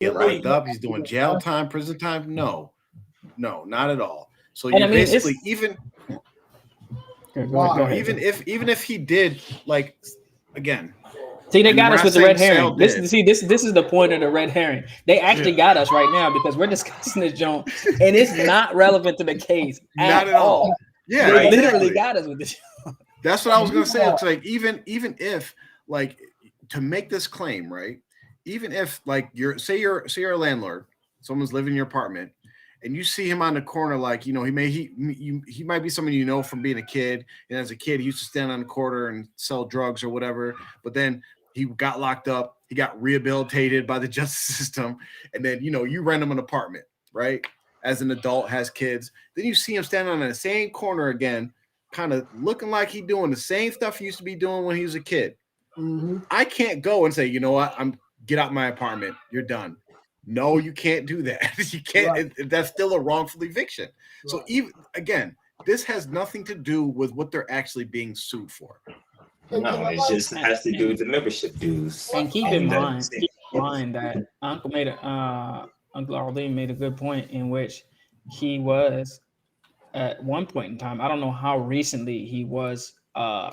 get locked up. He's doing jail time, prison time. No, not at all. So And you I mean, basically even go ahead. even if he did, like, again. See, they and got we're us not with the saying red herring. Sal did. This is the point of the red herring. They actually got us right now because we're discussing this, Joan, and it's not relevant to the case Not at all. Yeah, they exactly. literally got us with this. That's what I was gonna say. It's like even if, like, to make this claim, right? Even if, like, you're a landlord, someone's living in your apartment, and you see him on the corner, like, you know, he might be someone you know from being a kid, and as a kid he used to stand on the corner and sell drugs or whatever, but then he got locked up, he got rehabilitated by the justice system, and then, you know, you rent him an apartment, right? As an adult, has kids, then you see him standing on the same corner again, kind of looking like he's doing the same stuff he used to be doing when he was a kid. I can't go and say, you know what, get out my apartment, you're done. No, you can't do that. You can't. Right. That's still a wrongful eviction. Right. So even again, this has nothing to do with what they're actually being sued for. No, it just has to do with the membership dues. And keep in mind that Uncle Arlene made a good point in which he was at one point in time. I don't know how recently he was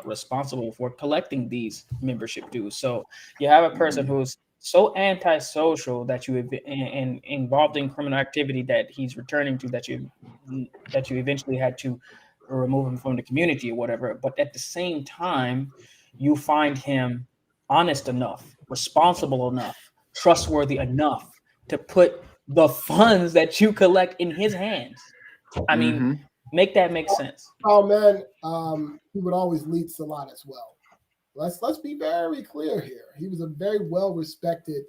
responsible for collecting these membership dues. So you have a person who's so antisocial that you and involved in criminal activity that he's returning to, that you eventually had to remove him from the community or whatever. But at the same time, you find him honest enough, responsible enough, trustworthy enough to put the funds that you collect in his hands. I mean, make that make sense. Oh man, he would always lead Salat as well. Let's be very clear here. He was a very well respected,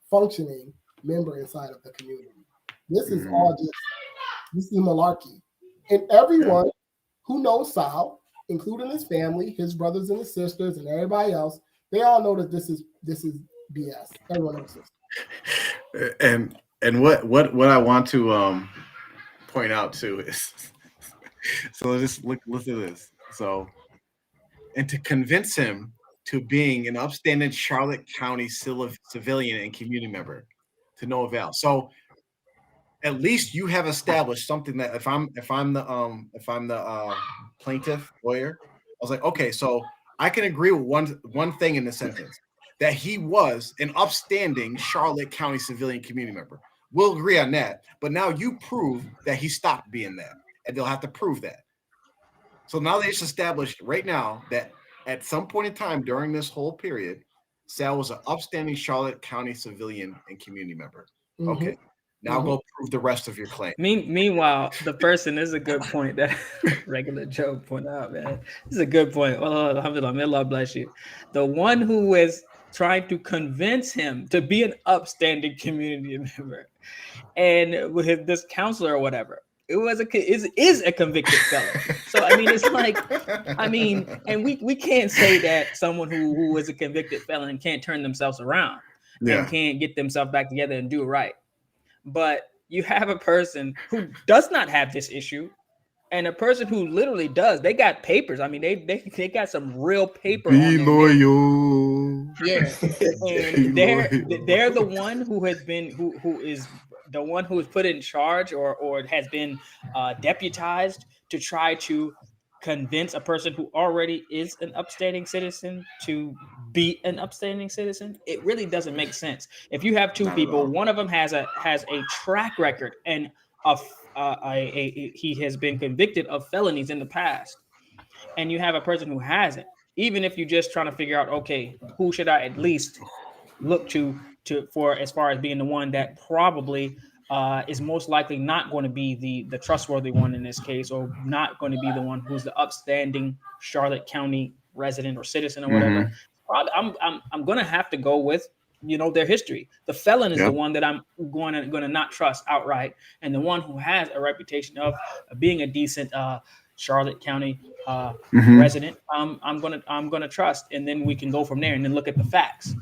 functioning member inside of the community. This is all this is malarkey, and everyone who knows Sal, including his family, his brothers and his sisters, and everybody else, they all know that this is BS. Everyone knows this. And what I want to point out too is, so let's just look at this. So, and to convince him to being an upstanding Charlotte County civilian and community member, to no avail. So at least you have established something that if I'm the plaintiff lawyer, I was like, okay, so I can agree with one thing in the sentence, that he was an upstanding Charlotte County civilian community member. We'll agree on that. But now you prove that he stopped being that, and they'll have to prove that. So now they just established right now that at some point in time during this whole period, Sal was an upstanding Charlotte County civilian and community member. Okay. Now go prove the rest of your claim. Meanwhile, the person is a good point that regular Joe pointed out, man. This is a good point. Oh, alhamdulillah, may Allah bless you. The one who is trying to convince him to be an upstanding community member, and with this counselor or whatever, it was is a convicted felon. So I mean, it's like, and we can't say that someone who is a convicted felon can't turn themselves around and can't get themselves back together and do it right. But you have a person who does not have this issue, and a person who literally does. They got papers. I mean, they got some real paper. Be loyal. Yeah, and they're the one who has been who is the one who is put in charge or has been deputized to try to convince a person who already is an upstanding citizen to be an upstanding citizen. It really doesn't make sense. If you have two people, one of them has a track record and he has been convicted of felonies in the past, and you have a person who hasn't. Even if you're just trying to figure out, okay, who should I at least look to for as far as being the one that probably is most likely not going to be the trustworthy one in this case, or not going to be the one who's the upstanding Charlotte County resident or citizen or whatever. I'm going to have to go with, their history. The felon is the one that I'm going to not trust outright, and the one who has a reputation of being a decent Charlotte County resident, I'm gonna trust, and then we can go from there and then look at the facts.